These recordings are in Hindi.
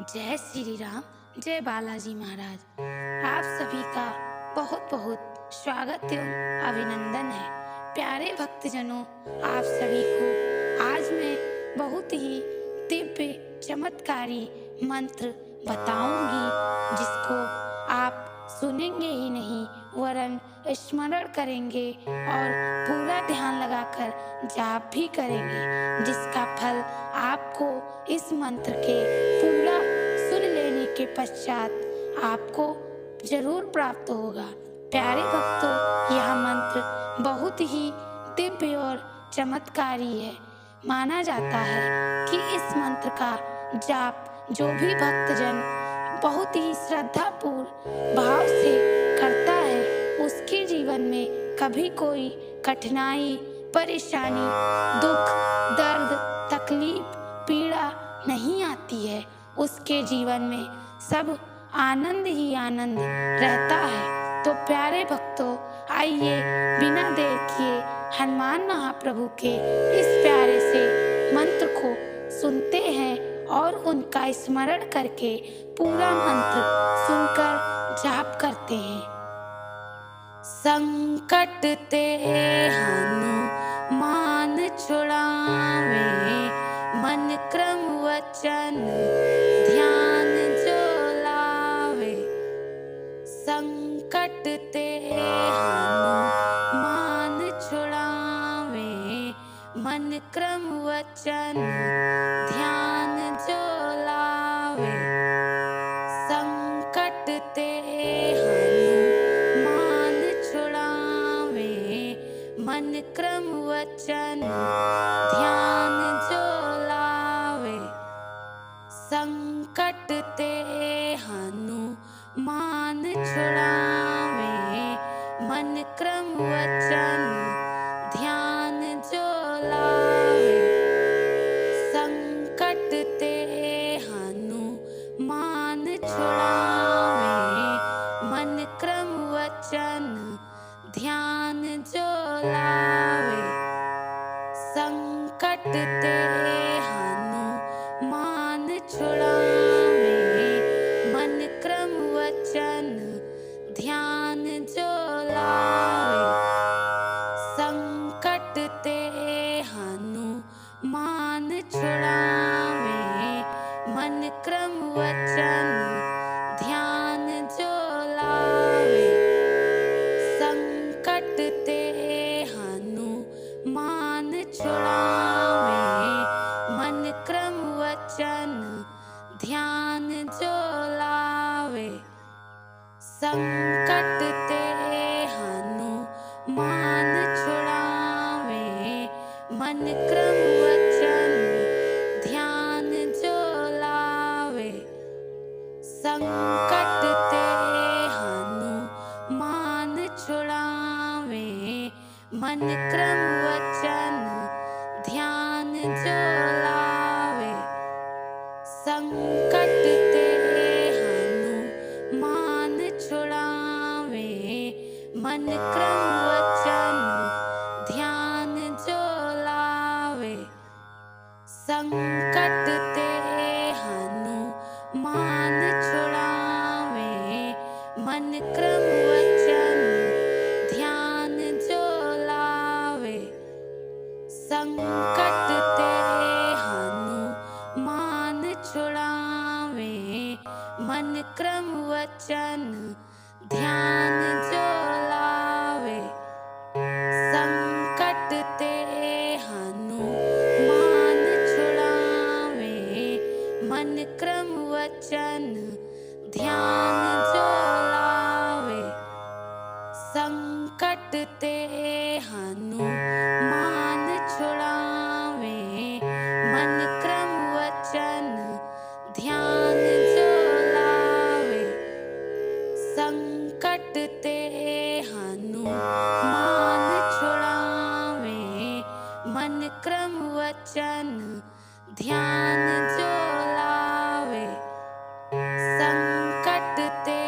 जय श्री राम। जय बालाजी महाराज। आप सभी का बहुत बहुत स्वागत एवं अभिनंदन है। प्यारे भक्तजनों, आप सभी को आज मैं बहुत ही दिव्य चमत्कारी मंत्र बताऊंगी, जिसको आप सुनेंगे ही नहीं वरन स्मरण करेंगे और पूरा ध्यान लगाकर जाप भी करेंगे, जिसका फल आपको इस मंत्र के पूरा सुन लेने के पश्चात आपको जरूर प्राप्त होगा। प्यारे भक्तों, यह मंत्र बहुत ही दिव्य और चमत्कारी है। माना जाता है कि इस मंत्र का जाप जो भी भक्तजन बहुत ही श्रद्धापूर्ण भाव से करता है, उसके जीवन में कभी कोई कठिनाई, परेशानी, दुख, दर्द, तकलीफ, पीड़ा नहीं आती है। उसके जीवन में सब आनंद ही आनंद रहता है। तो प्यारे भक्तों, आइए बिना देर किए हनुमान महाप्रभु के इस प्यारे से मंत्र को सुनते हैं और उनका स्मरण करके पूरा मंत्र सुनकर जाप करते हैं। संकट ते हनुमान छुड़ावे, मन क्रम वचन ध्यान जो लावे। संकट ते हनुमान छुड़ावे, मन क्रम वचन ध्यान जो लावे। संकट ते हनुमान छुड़ावे, मन क्रम वचन ध्यान जो लावे। संकट ते हनुमान छुड़ावे, मन क्रम वचन ध्यान जो लावे। संकट ते हनुमान छुड़ावे, मन क्रम वचन ध्यान जो लावे। संकट ते हनुमान छुड़ावे, मन क्रम वचन ध्यान जो लावे। संकट ते हनुमान छुड़ावे, मन क्रम वचन ध्यान जो लावे। संकट ते हनुमान छुड़ावे, मन क्रम वचन ध्यान जो लावे। संकट ते हनुमान छुड़ावे, मन क्रम वचन ध्यान जो लावे। संकट ते हनुमान छुड़ावे, मन क्रम वचन ध्यान जो लावे। संकट ते हनुमान छुड़ावे, मन क्रम वचन ध्यान जो लावे। संकट ते हनुमान छुड़ावे, मन क्रम वचन ध्यान जो लावे। संकट ते हनुमान छुड़ावे, मन क्रम वचन ध्यान जो लावे। संकट ते हनुमान छुड़ावे, मन क्रम वचन ध्यान जो लावे। संकट ते हनुमान छुड़ावे, मन क्रम वचन ध्यान जो लावे। संकट ते हनुमान छुड़ावे, मन क्रम वचन ध्यान जो लावे। संकट ते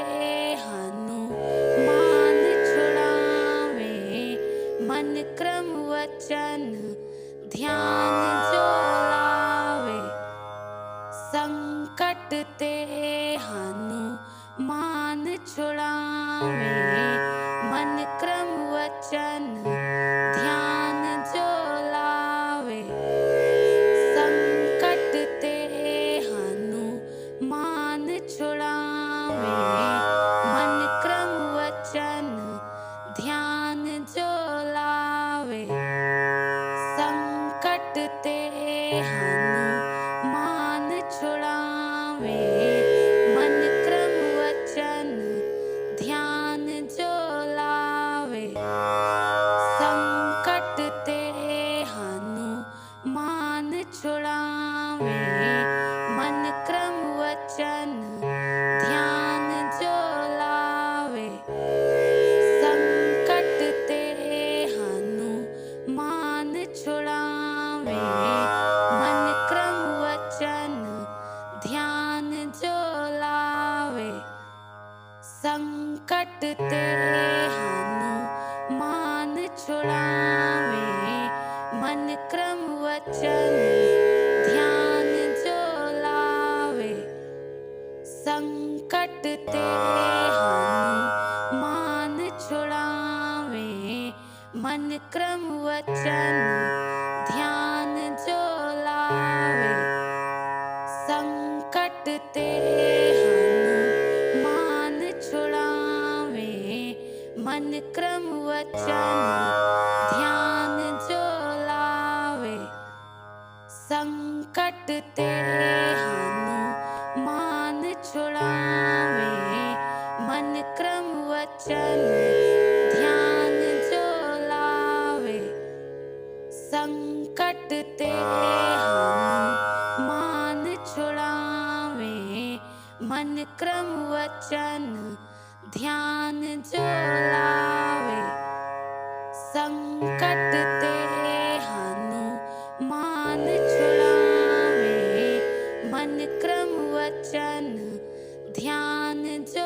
हनुमान छुड़ावे, ते हनुमान छुड़ावे, मन क्रम वचन ध्यान जो लावे। संकट ते हनुमान छुड़ावे, मन क्रम वचन ध्यान जो लावे। संकट ते हनुमान छुड़ावे, मन क्रम वचन ध्यान जो लावे। संकट ते हनुमान छुड़ावे, मन क्रम वचन ध्यान जो लावे। संकट ते हनुमान छुड़ावे, मन क्रम वचन ध्यान जो लावे। संकट ते हनुमान छुड़ावे, मन क्रम वचन ध्यान जो लावे। संकट ते हनुमान छुड़ावे, मन क्रम वचन ध्यान जो लावे। संकट ते हनुमान छुड़ावे, मन क्रम वचन ध्यान जो लावे। संकट ते हनुमान छुड़ावे, मन क्रम वचन ध्यान जो लावे। संकट ते हनुमान छुड़ावे, मन क्रम वचन ध्यान जो लावे। संकट ते हनुमान छुड़ावे, मन क्रम वचन ध्यान जो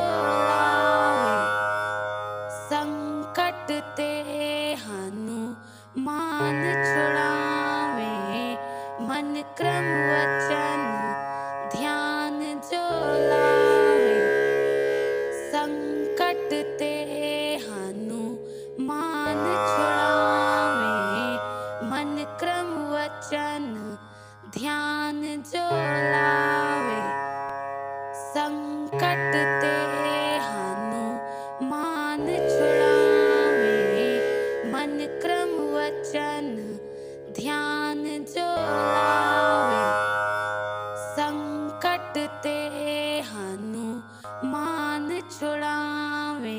लावे। संकट ते हनुमान छुड़ावे, मन क्रम वचन ध्यान जो लावे। संकट ते हनुमान छुड़ावे, मन क्रम वचन ध्यान जो लावे। संकट ते हनुमान छुड़ावे, मन क्रम वचन ध्यान जो लावे। संकट ते हनुमान छुड़ावे,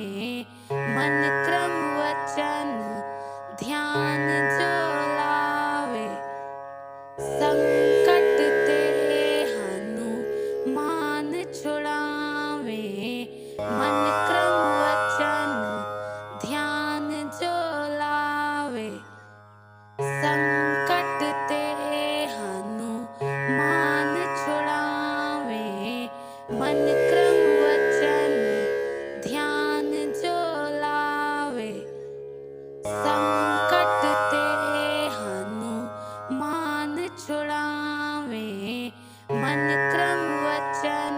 मन क्रम वचन ध्यान जो लावे। संकट ते हनुमान छुड़ावे, मन क्रम वचन ध्यान जो लावे। संकट ते हनुमान छुड़ावे, मन क्रम वचन ध्यान जो लावे। संकट ते हनुमान छुड़ावे, मन क्रम वचन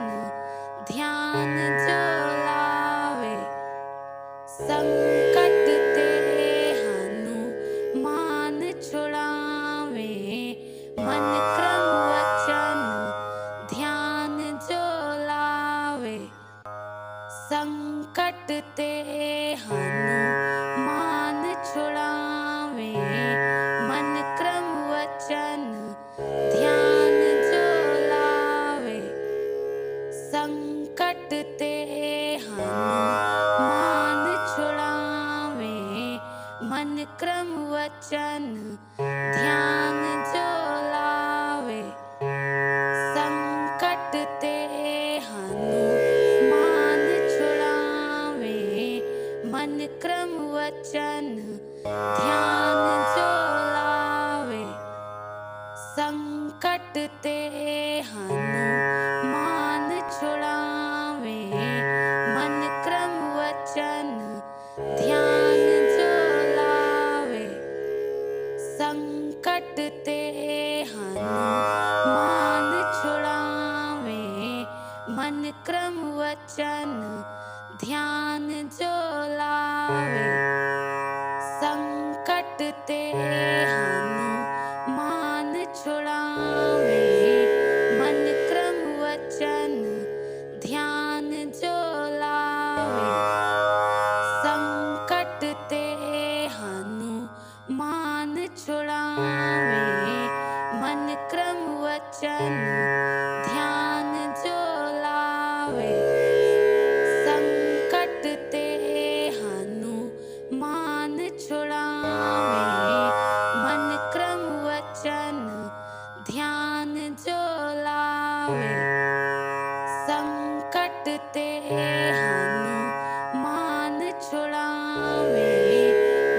ध्यान जो लावे। संकट ते हनुमान छुड़ावे, मन क्रम वचन ध्यान जो लावे। संकट ते हनुमान छुड़ावे, मन क्रम वचन ध्यान जो लावे। संकट ते हनुमान छुड़ावे, मन क्रम वचन ध्यान जो लावे। संकट ते हनुमान छुड़ावे, मन क्रम वचन ध्यान जो लावे। संकट ते हनुमान छुड़ावे, मन क्रम वचन ध्यान जो लावे। संकट ते मन क्रम वचन ध्यान जो लावे, संकट ते हनुमान छुड़ावे। मन क्रम वचन ध्यान जो लावे, संकट ते हनुमान छुड़ावे। मन क्रम वचन ध्यान जो लावे, संकट ते हनुमान छुड़ावे। मन क्रम वचन ध्यान जो लावे, संकट ते हनुमान छुड़ावे।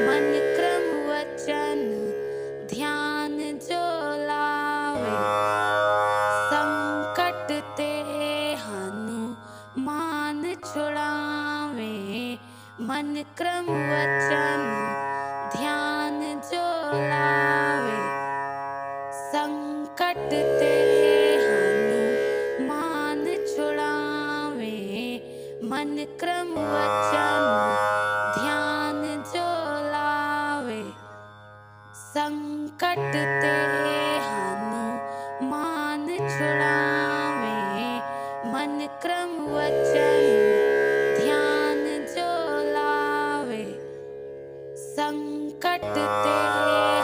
मन क्रम वचन ध्यान जो लावे, संकट ते हनुमान छुड़ावे। मन क्रम वचन ध्यान जो लावे, संकट ते हनुमान छुड़ावे। मन क्रम वचन ध्यान जो लावे, संकट ते हनुमान छुड़ावे। मन क्रम वचन ध्यान जो लावे, संकट ते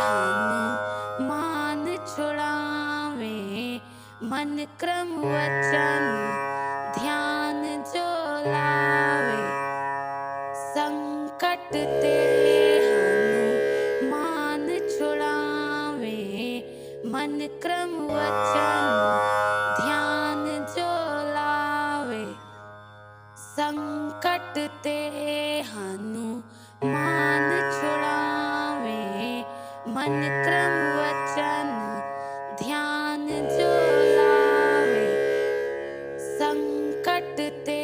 हनुमान छुड़ावे। मन क्रम वचन ध्यान जो लावे, संकट ते हनुमान छुड़ावे। मन क्रम वचन ध्यान जो लावे, संकट ते हनुमान छुड़ावे। मन क्रम वचन ध्यान जो लावे, संकट ते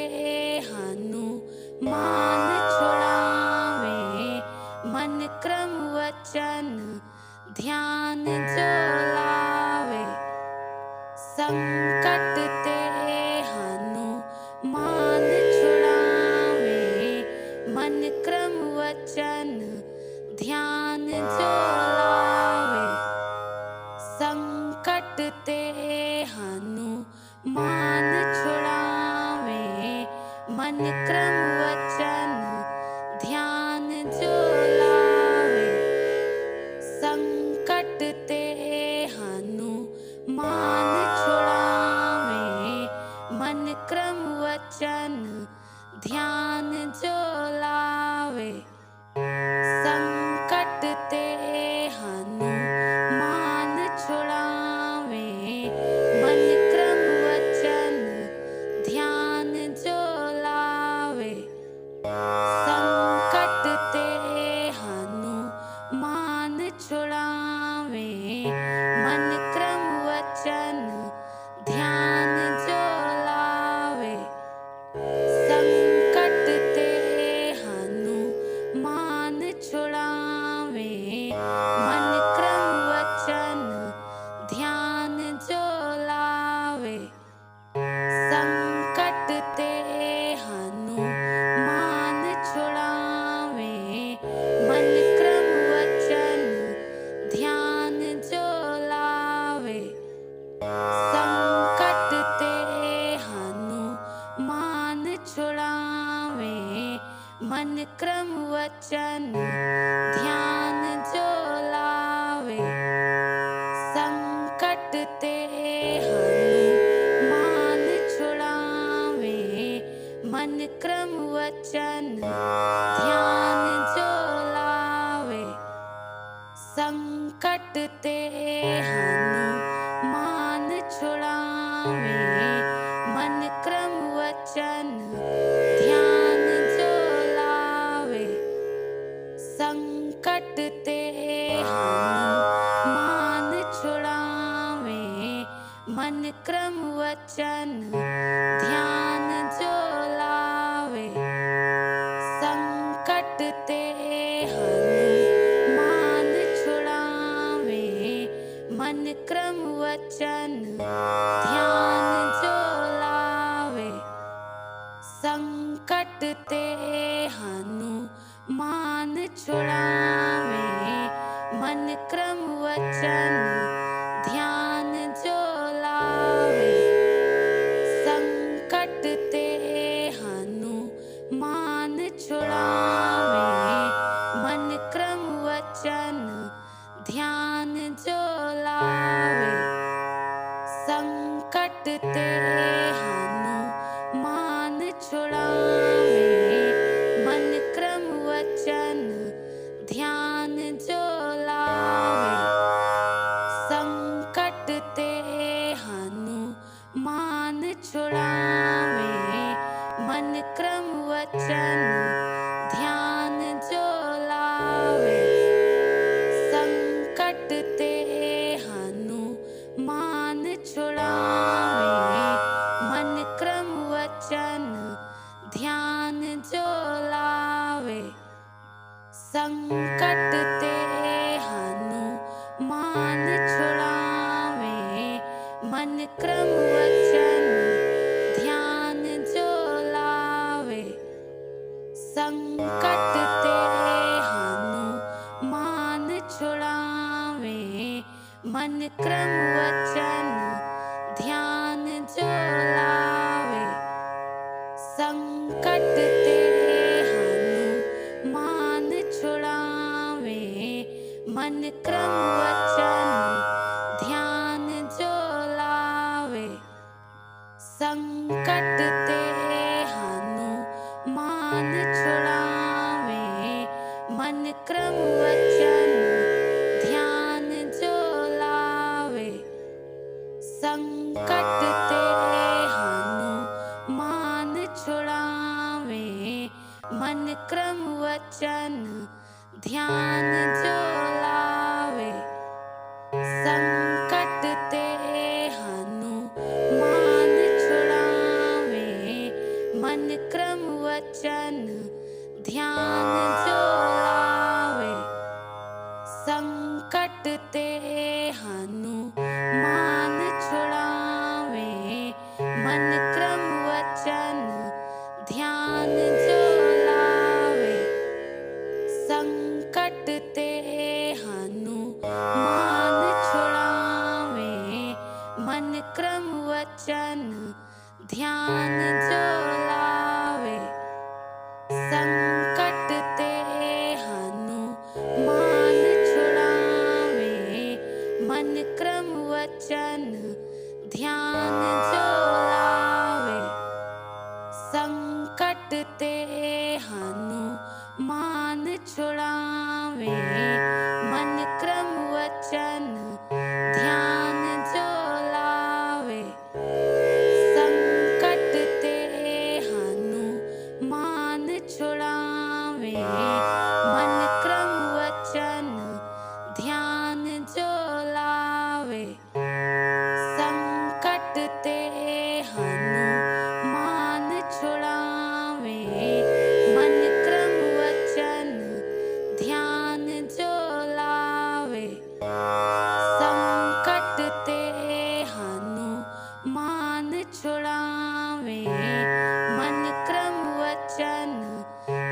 हनुमान छुड़ावे। मन क्रम वचन ध्यान जो लावे, संकट ते हनुमान छुड़ावे। मन क्रम वचन ध्यान जो लावे, संकट ते हनुमान छुड़ावे। मन क्रम वचन ध्यान जो लावे, संकट ते हनुमान छुड़ावे। मन क्रम वचन ध्यान जो लावे, संकट ते हनुमान छुड़ावे। मन क्रम वचन ध्यान जो लावे, संकट ते हनुमान छुड़ावे। मन क्रम वचन ध्यान जो लावे, संकट ते हनुमान छुड़ावे। मन क्रम वचन ध्यान जो लावे, संकट ते हनुमान छुड़ावे। मन क्रम वचन ध्यान जो लावे, संकट ते हनुमान छुड़ावे। मन क्रम वचन ध्यान जो लावे, संकट ते हनुमान छुड़ावे। मन क्रम वचन ध्यान जो लावे, संकट ते हनुमान छुड़ावे। मन क्रम वचन ध्यान जो लावे, संकट ते हनुमान छुड़ावे। मन क्रम वचन ध्यान जो लावे, संकट ते हनुमान छुड़ावे। संकट ते हनुमान छुड़ावे, मन क्रम वचन ध्यान जो लावे। संकट ते हनुमान छुड़ावे, मन क्रम वचन ध्यान जो लावे। संकट ते हनुमान छुड़ावे, मन क्रम वचन ध्यान जो लावे। संकट ते हनुमान छुड़ावे, मन क्रम वचन ध्यान जो लावे। संकट ते हनुमान छुड़ावे, मन क्रम वचन ध्यान जो लावे। संकट ते हनुमान छुड़ावे, मन क्रम वचन ध्यान जो लावे। संकट ते हनुमान छुड़ावे, मन क्रम वचन ध्यान जो लावे। संकट ते हनुमान छुड़ावे, मन क्रम वचन ध्यान जो लावे। संकट ते हनुमान छुड़ावे, मन क्रम वचन ध्यान जो लावे। संकट ते हनुमान छुड़ावे, मन क्रम वचन ध्यान जो लावे। संकट ते हनुमान छुड़ावे, मन क्रम वचन ध्यान जो लावे। संकट ते हनुमान छुड़ावे, मन क्रम वचन ध्यान जो लावे। संकट ते हनुमान छुड़ावे, मन क्रम वचन ध्यान जो लावे। संकट ते हनुमान छुड़ावे, मन क्रम वचन ध्यान जो लावे। संकट ते हनुमान छुड़ावे, मन क्रम वचन ध्यान जो लावे। संकट ते हनुमान छुड़ावे, मन क्रम वचन ध्यान जो लावे। संकट ते हनुमान छुड़ावे, मन क्रम वचन ध्यान जो लावे। संकट ते हनुमान छुड़ावे, मन क्रम वचन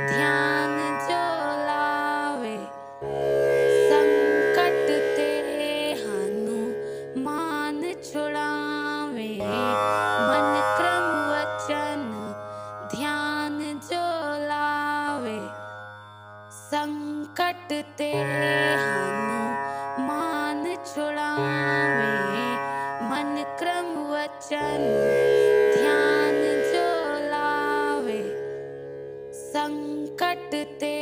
ध्यान जो लावे। संकट ते हनुमान छुड़ावे, मन क्रम वचन ध्यान जो लावे। संकट ते हनुमान छुड़ावे, मन क्रम वचन ध्यान जो लावे। संकट ते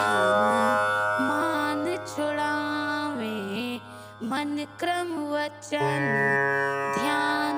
हनुमान छुड़ावे, मन क्रम वचन ध्यान